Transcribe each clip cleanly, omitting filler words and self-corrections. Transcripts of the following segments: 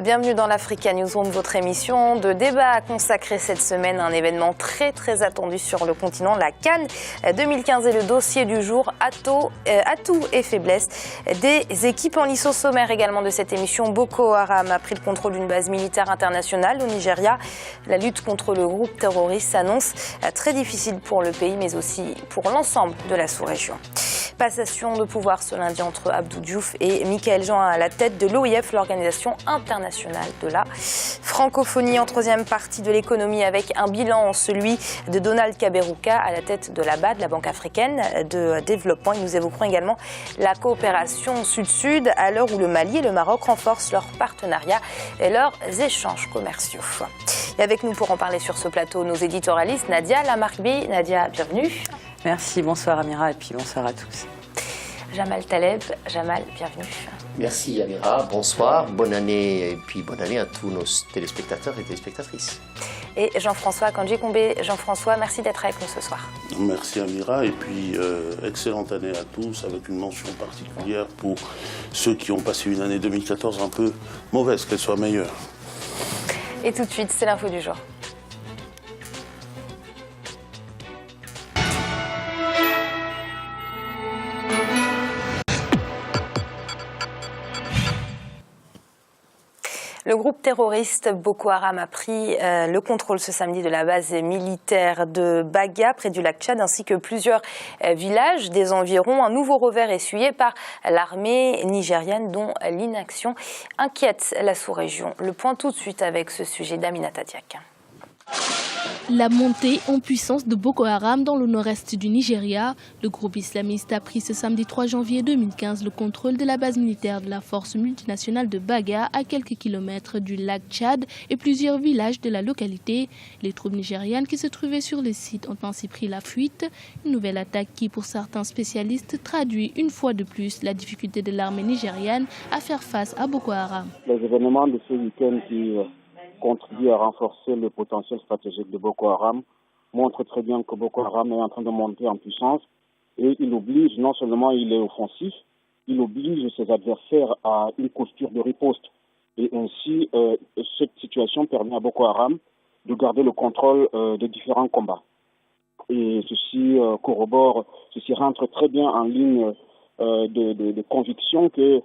Bienvenue dans l'Africa Newsroom, votre émission de débat consacrée cette semaine à un événement très attendu sur le continent, la CAN 2015 et le dossier du jour, atouts et faiblesses des équipes. En lice au sommaire également de cette émission, Boko Haram a pris le contrôle d'une base militaire internationale au Nigeria. La lutte contre le groupe terroriste s'annonce très difficile pour le pays, mais aussi pour l'ensemble de la sous-région. Passation de pouvoir ce lundi entre Abdou Diouf et Michaël Jean à la tête de l'OIF, l'Organisation internationale de la francophonie. En troisième partie de l'économie avec un bilan, celui de Donald Kaberuka à la tête de la BAD, la Banque africaine de développement. Et nous évoquerons également la coopération sud-sud à l'heure où le Mali et le Maroc renforcent leur partenariat et leurs échanges commerciaux. Et avec nous pour en parler sur ce plateau, nos éditorialistes, Nadia Lamarbi. Nadia, bienvenue. Merci, bonsoir Amira et puis bonsoir à tous. Jamal Taleb, Jamal, bienvenue. Merci Amira, bonsoir, bonne année et puis bonne année à tous nos téléspectateurs et téléspectatrices. Et Jean-François Kandji-Kombé. Jean-François, merci d'être avec nous ce soir. Merci Amira et puis excellente année à tous avec une mention particulière pour ceux qui ont passé une année 2014 un peu mauvaise, qu'elle soit meilleure. Et tout de suite, c'est l'info du jour. Le groupe terroriste Boko Haram a pris le contrôle ce samedi de la base militaire de Baga, près du lac Tchad, ainsi que plusieurs villages des environs. Un nouveau revers essuyé par l'armée nigérienne, dont l'inaction inquiète la sous-région. Le point tout de suite avec ce sujet d'Aminata Diak. La montée en puissance de Boko Haram dans le nord-est du Nigeria. Le groupe islamiste a pris ce samedi 3 janvier 2015 le contrôle de la base militaire de la force multinationale de Baga à quelques kilomètres du lac Tchad et plusieurs villages de la localité. Les troupes nigérianes qui se trouvaient sur le site ont ainsi pris la fuite. Une nouvelle attaque qui, pour certains spécialistes, traduit une fois de plus la difficulté de l'armée nigériane à faire face à Boko Haram. Les événements de ce week-end qui contribue à renforcer le potentiel stratégique de Boko Haram, montre très bien que Boko Haram est en train de monter en puissance et il oblige, non seulement il est offensif, il oblige ses adversaires à une posture de riposte. Et ainsi, cette situation permet à Boko Haram de garder le contrôle de différents combats. Et ceci ceci rentre très bien en ligne de conviction que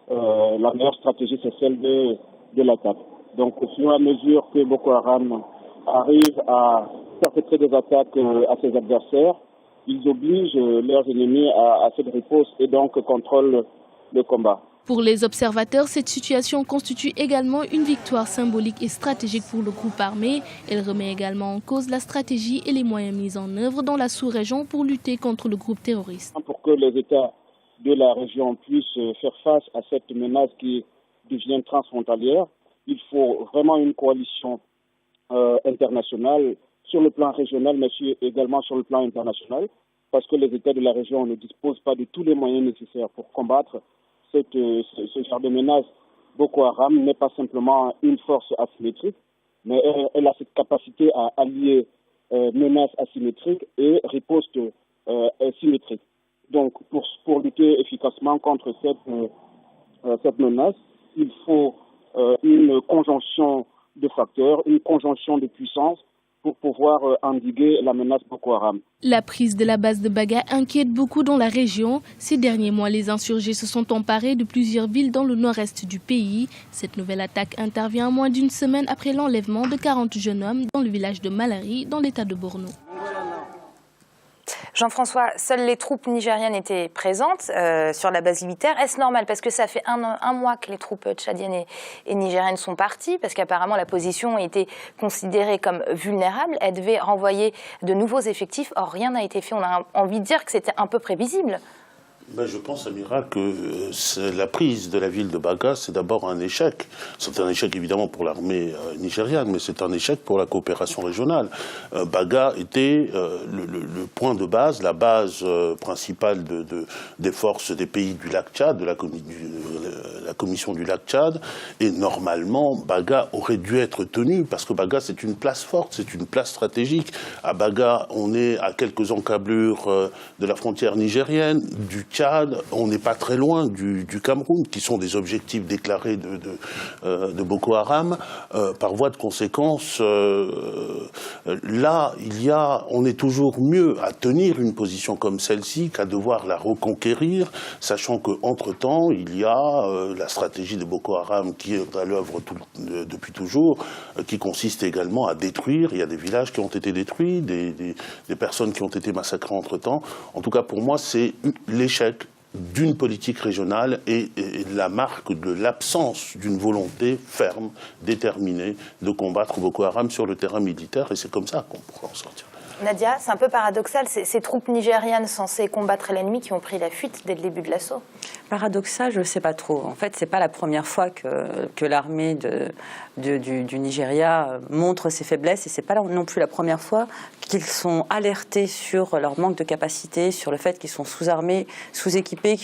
la meilleure stratégie, c'est celle de l'attaque. Donc, au fur et à mesure que Boko Haram arrive à perpétrer des attaques à ses adversaires, ils obligent leurs ennemis à cette riposte et donc contrôlent le combat. Pour les observateurs, cette situation constitue également une victoire symbolique et stratégique pour le groupe armé. Elle remet également en cause la stratégie et les moyens mis en œuvre dans la sous-région pour lutter contre le groupe terroriste. Pour que les États de la région puissent faire face à cette menace qui devient transfrontalière, il faut vraiment une coalition internationale sur le plan régional, mais également sur le plan international, parce que les États de la région ne disposent pas de tous les moyens nécessaires pour combattre ce genre de menace. Boko Haram n'est pas simplement une force asymétrique, mais elle a cette capacité à allier menace asymétrique et riposte symétrique. Donc, pour lutter efficacement contre cette menace, il faut une conjonction de facteurs, une conjonction de puissances pour pouvoir endiguer la menace Boko Haram. La prise de la base de Baga inquiète beaucoup dans la région. Ces derniers mois, les insurgés se sont emparés de plusieurs villes dans le nord-est du pays. Cette nouvelle attaque intervient à moins d'une semaine après l'enlèvement de 40 jeunes hommes dans le village de Malari, dans l'état de Borno. Jean-François, seules les troupes nigériennes étaient présentes sur la base militaire. Est-ce normal? Parce que ça fait un mois que les troupes tchadiennes et nigériennes sont parties, parce qu'apparemment la position était considérée comme vulnérable. Elle devait renvoyer de nouveaux effectifs. Or, rien n'a été fait. On a envie de dire que c'était un peu prévisible. Je pense, Amira, que la prise de la ville de Baga, c'est d'abord un échec. C'est un échec évidemment pour l'armée nigériane, mais c'est un échec pour la coopération régionale. Baga était le point de base, la base principale des forces des pays du lac Tchad, de la la commission du lac Tchad, et normalement, Baga aurait dû être tenu, parce que Baga, c'est une place forte, c'est une place stratégique. À Baga, on est à quelques encablures de la frontière nigérienne, du Tchad, on n'est pas très loin du Cameroun, qui sont des objectifs déclarés de Boko Haram. Par voie de conséquence, là, on est toujours mieux à tenir une position comme celle-ci qu'à devoir la reconquérir, sachant qu'entre-temps, il y a la stratégie de Boko Haram qui est à l'œuvre depuis toujours, qui consiste également à détruire. Il y a des villages qui ont été détruits, des personnes qui ont été massacrées entre-temps. En tout cas, pour moi, c'est l'échec d'une politique régionale et la marque de l'absence d'une volonté ferme, déterminée de combattre Boko Haram sur le terrain militaire, et c'est comme ça qu'on pourra en sortir. Nadia, c'est un peu paradoxal, ces troupes nigérianes censées combattre l'ennemi qui ont pris la fuite dès le début de l'assaut. Paradoxal, je ne sais pas trop. En fait, ce n'est pas la première fois que l'armée du Nigeria montre ses faiblesses, et ce n'est pas non plus la première fois qu'ils sont alertés sur leur manque de capacité, sur le fait qu'ils sont sous-armés, sous-équipés,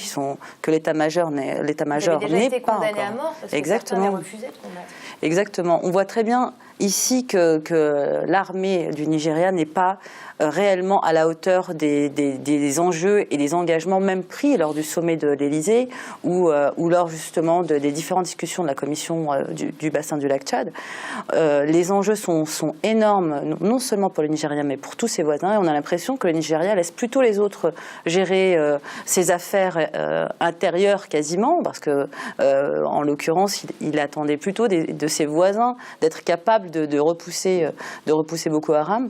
que l'état-major n'est pas encore. Ils avaient déjà été condamnés à mort parce que certains avaient refusé de combattre. Exactement. On voit très bien ici que l'armée du Nigeria n'est pas réellement à la hauteur des enjeux et des engagements même pris lors du sommet de l'Élysée ou lors justement des différentes discussions de la commission du bassin du lac Tchad. Les enjeux sont énormes, non seulement pour le Nigeria mais pour tous ses voisins, et on a l'impression que le Nigeria laisse plutôt les autres gérer ses affaires intérieures quasiment, parce que en l'occurrence il attendait plutôt de ses voisins d'être capables de repousser Boko Haram,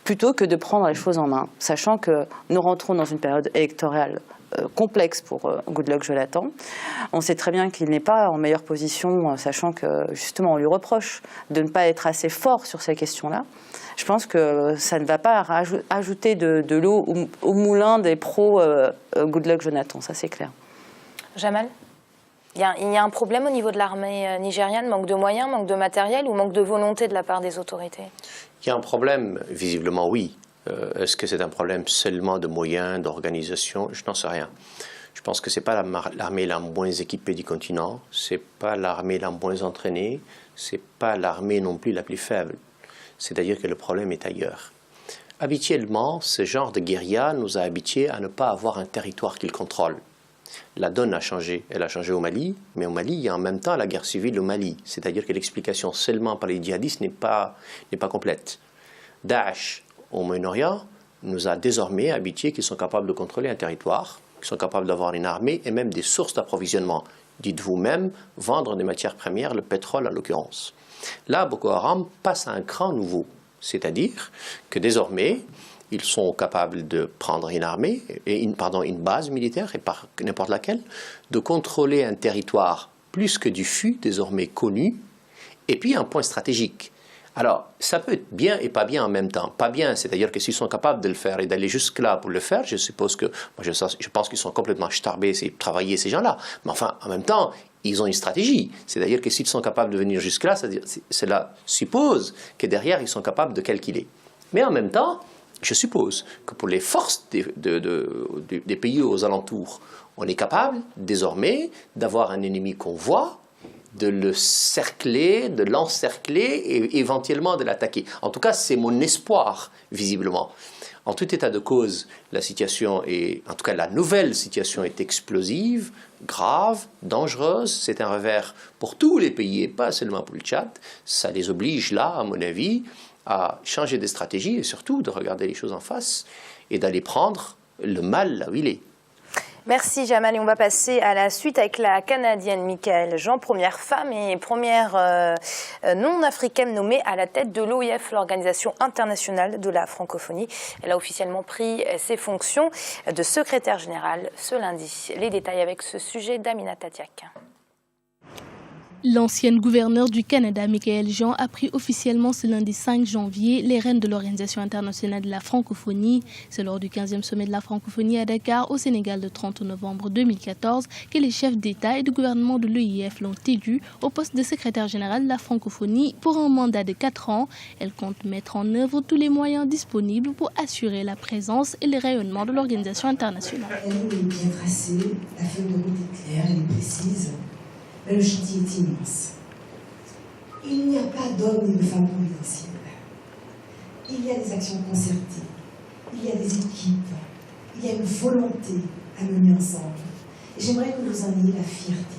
plutôt que de prendre les choses en main, sachant que nous rentrons dans une période électorale complexe pour Goodluck Jonathan. On sait très bien qu'il n'est pas en meilleure position, sachant que justement on lui reproche de ne pas être assez fort sur ces questions-là. Je pense que ça ne va pas ajouter de l'eau au moulin des pros Goodluck Jonathan, ça c'est clair. Jamal ? Il y a un problème au niveau de l'armée nigériane, manque de moyens, manque de matériel ou manque de volonté de la part des autorités? Il y a un problème, visiblement oui. Est-ce que c'est un problème seulement de moyens, d'organisation? Je n'en sais rien. Je pense que ce n'est pas l'armée la moins équipée du continent, ce n'est pas l'armée la moins entraînée, ce n'est pas l'armée non plus la plus faible. C'est-à-dire que le problème est ailleurs. Habituellement, ce genre de guérilla nous a habitués à ne pas avoir un territoire qu'ils contrôlent. La donne a changé. Elle a changé au Mali, mais au Mali, il y a en même temps la guerre civile au Mali. C'est-à-dire que l'explication seulement par les djihadistes n'est pas complète. Daesh, au Moyen-Orient, nous a désormais habitués qu'ils sont capables de contrôler un territoire, qu'ils sont capables d'avoir une armée et même des sources d'approvisionnement. Dites vous-même, vendre des matières premières, le pétrole en l'occurrence. Là, Boko Haram passe à un cran nouveau. C'est-à-dire que désormais, ils sont capables de prendre une armée, une base militaire, et pas n'importe laquelle, de contrôler un territoire plus que diffus, désormais connu, et puis un point stratégique. Alors, ça peut être bien et pas bien en même temps. Pas bien, c'est-à-dire que s'ils sont capables de le faire et d'aller jusque-là pour le faire, je suppose que, je pense qu'ils sont complètement starbés, c'est travailler ces gens-là. Mais enfin, en même temps, ils ont une stratégie. C'est-à-dire que s'ils sont capables de venir jusque-là, cela suppose que derrière, ils sont capables de calculer. Mais en même temps, je suppose que pour les forces des pays aux alentours, on est capable désormais d'avoir un ennemi qu'on voit, de le cercler, de l'encercler et éventuellement de l'attaquer. En tout cas, c'est mon espoir, visiblement. En tout état de cause, la situation en tout cas la nouvelle situation est explosive, grave, dangereuse. C'est un revers pour tous les pays et pas seulement pour le Tchad. Ça les oblige là, à mon avis, à changer de stratégie et surtout de regarder les choses en face et d'aller prendre le mal là où il est. Merci Jamal, et on va passer à la suite avec la Canadienne Michaëlle Jean, première femme et première non-africaine nommée à la tête de l'OIF, l'Organisation internationale de la francophonie. Elle a officiellement pris ses fonctions de secrétaire générale ce lundi. Les détails avec ce sujet d'Amina Tatiak. L'ancienne gouverneure du Canada, Michaëlle Jean, a pris officiellement ce lundi 5 janvier les rênes de l'Organisation internationale de la francophonie. C'est lors du 15e sommet de la francophonie à Dakar, au Sénégal, le 30 novembre 2014, que les chefs d'État et de gouvernement de l'OIF l'ont élue au poste de secrétaire général de la francophonie pour un mandat de 4 ans. Elle compte mettre en œuvre tous les moyens disponibles pour assurer la présence et le rayonnement de l'organisation internationale. Elle est bien tracée, la feuille de route est claire, elle est précise. Mais le chantier est immense. Il n'y a pas d'homme ni de femme providentielle. Il y a des actions concertées, il y a des équipes, il y a une volonté à mener ensemble. Et j'aimerais que vous en ayez la fierté.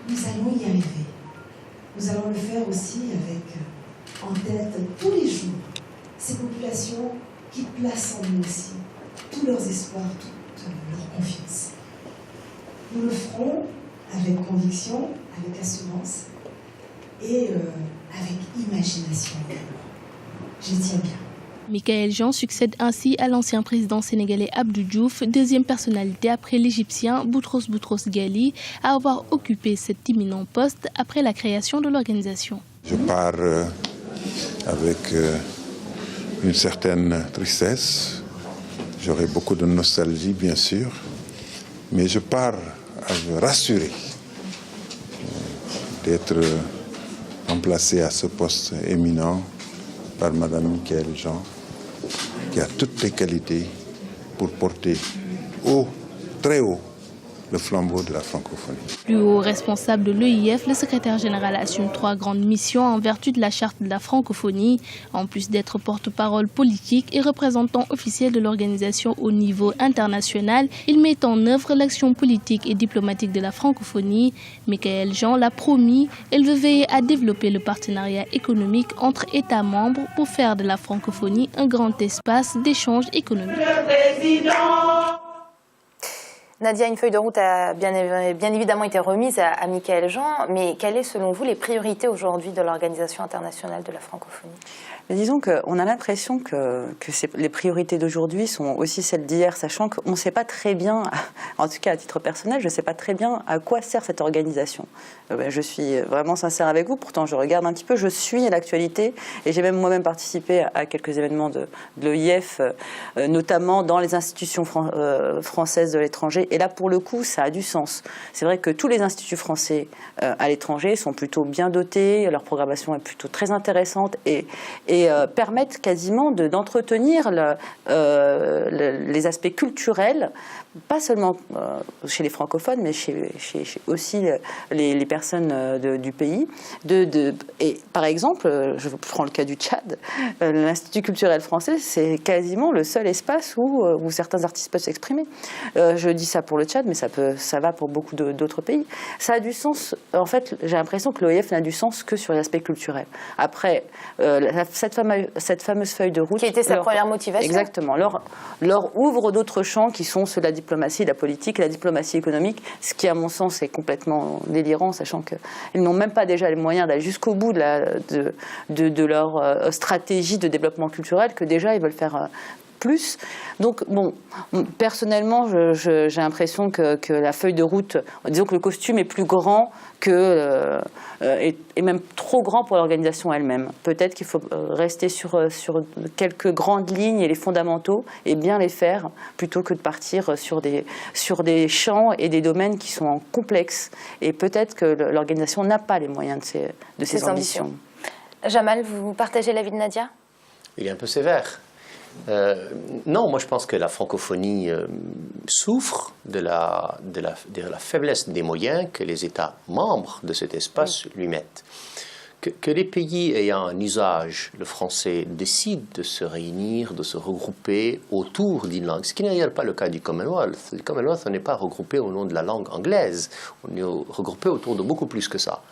Nous allons y arriver. Nous allons le faire aussi avec en tête tous les jours ces populations qui placent en nous aussi tous leurs espoirs, toute leur confiance. Nous le ferons avec conviction, avec assurance et avec imagination. Je tiens bien. Michaël Jean succède ainsi à l'ancien président sénégalais Abdou Diouf, deuxième personnalité après l'Égyptien Boutros Ghali, à avoir occupé cet imminent poste après la création de l'organisation. Je pars avec une certaine tristesse, j'aurai beaucoup de nostalgie bien sûr, mais je pars rassuré d'être remplacé à ce poste éminent par Madame Michaël Jean, qui a toutes les qualités pour porter haut, très haut, le flambeau de la francophonie. Plus haut responsable de l'EIF, le secrétaire général assume 3 grandes missions en vertu de la charte de la francophonie. En plus d'être porte-parole politique et représentant officiel de l'organisation au niveau international, il met en œuvre l'action politique et diplomatique de la francophonie. Michaël Jean l'a promis, elle veut veiller à développer le partenariat économique entre États membres pour faire de la francophonie un grand espace d'échange économique. Nadia, une feuille de route a bien évidemment été remise à Michaël Jean, mais quelles sont selon vous les priorités aujourd'hui de l'Organisation internationale de la francophonie ? Mais disons qu'on a l'impression que les priorités d'aujourd'hui sont aussi celles d'hier, sachant qu'on ne sait pas très bien, en tout cas à titre personnel, je ne sais pas très bien à quoi sert cette organisation. Je suis vraiment sincère avec vous, pourtant je regarde un petit peu, je suis l'actualité, et j'ai même moi-même participé à quelques événements de l'OIF, notamment dans les institutions françaises de l'étranger, et là pour le coup ça a du sens. C'est vrai que tous les instituts français à l'étranger sont plutôt bien dotés, leur programmation est plutôt très intéressante, et permettent quasiment d'entretenir les aspects culturels, pas seulement chez les francophones, mais chez aussi les personnes du pays. Et par exemple, je prends le cas du Tchad, l'Institut culturel français, c'est quasiment le seul espace où certains artistes peuvent s'exprimer. Je dis ça pour le Tchad, mais ça va pour beaucoup d'autres pays. Ça a du sens. En fait, j'ai l'impression que l'OIF n'a du sens que sur l'aspect culturel. Après, cette fameuse feuille de route... Qui était sa première motivation. Exactement. Leur ouvre d'autres champs qui sont ceux de la diplomatie, la politique, la diplomatie économique, ce qui, à mon sens, est complètement délirant, sachant qu'ils n'ont même pas déjà les moyens d'aller jusqu'au bout de leur stratégie de développement culturel, que déjà ils veulent faire... plus. Donc, bon, personnellement, j'ai l'impression que la feuille de route, disons que le costume est plus grand et même trop grand pour l'organisation elle-même. Peut-être qu'il faut rester sur quelques grandes lignes et les fondamentaux et bien les faire, plutôt que de partir sur des champs et des domaines qui sont complexes. Et peut-être que l'organisation n'a pas les moyens de ses ambitions. Jamal, vous partagez l'avis de Nadia ? Il est un peu sévère. Non, moi je pense que la francophonie souffre de la faiblesse des moyens que les États membres de cet espace lui mettent. Que les pays ayant un usage, le français, décident de se réunir, de se regrouper autour d'une langue, ce qui n'est d'ailleurs pas le cas du Commonwealth. Le Commonwealth, on n'est pas regroupé au nom de la langue anglaise, on est regroupé autour de beaucoup plus que ça.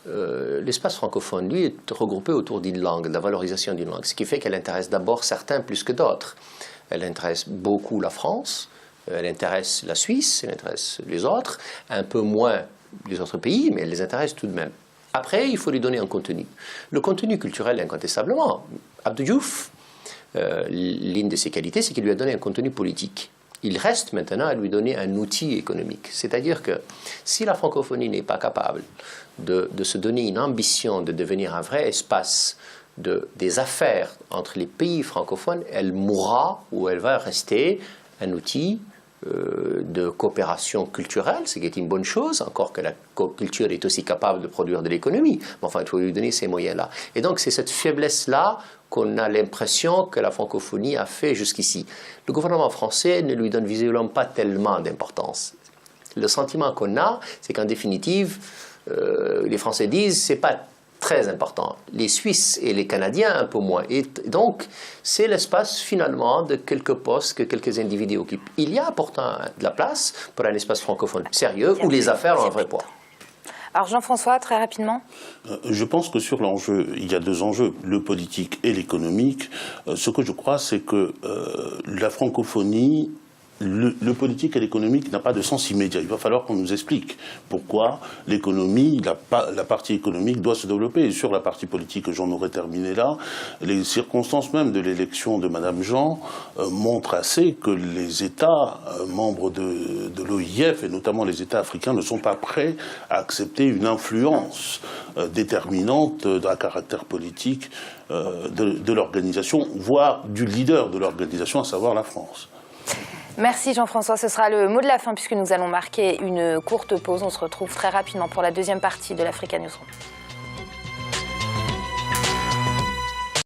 L'espace francophone, lui, est regroupé autour d'une langue, de la valorisation d'une langue, ce qui fait qu'elle intéresse d'abord certains plus que d'autres. Elle intéresse beaucoup la France, elle intéresse la Suisse, elle intéresse les autres, un peu moins les autres pays, mais elle les intéresse tout de même. Après, il faut lui donner un contenu. Le contenu culturel, incontestablement. Abdou Diouf, l'une de ses qualités, c'est qu'il lui a donné un contenu politique. Il reste maintenant à lui donner un outil économique. C'est-à-dire que si la francophonie n'est pas capable de se donner une ambition de devenir un vrai espace des affaires entre les pays francophones, elle mourra ou elle va rester un outil de coopération culturelle, ce qui est une bonne chose, encore que la culture est aussi capable de produire de l'économie. Mais enfin, il faut lui donner ces moyens-là. Et donc, c'est cette faiblesse-là qu'on a l'impression que la francophonie a fait jusqu'ici. Le gouvernement français ne lui donne visiblement pas tellement d'importance. Le sentiment qu'on a, c'est qu'en définitive, les Français disent, c'est pas très important. Les Suisses et les Canadiens un peu moins. Et donc, c'est l'espace finalement de quelques postes que quelques individus occupent. Il y a pourtant de la place pour un espace francophone sérieux où les affaires ont un vrai poids. Alors Jean-François, très rapidement. Je pense que sur l'enjeu, il y a deux enjeux, le politique et l'économique. Ce que je crois, c'est que la francophonie, le politique et l'économique n'a pas de sens immédiat. Il va falloir qu'on nous explique pourquoi l'économie, la partie économique doit se développer. Et sur la partie politique, j'en aurais terminé là. Les circonstances même de l'élection de Madame Jean montrent assez que les États membres de l'OIF, et notamment les États africains, ne sont pas prêts à accepter une influence déterminante d'un caractère politique de l'organisation, voire du leader de l'organisation, à savoir la France. Merci Jean-François, ce sera le mot de la fin puisque nous allons marquer une courte pause. On se retrouve très rapidement pour la deuxième partie de l'Africa Newsroom.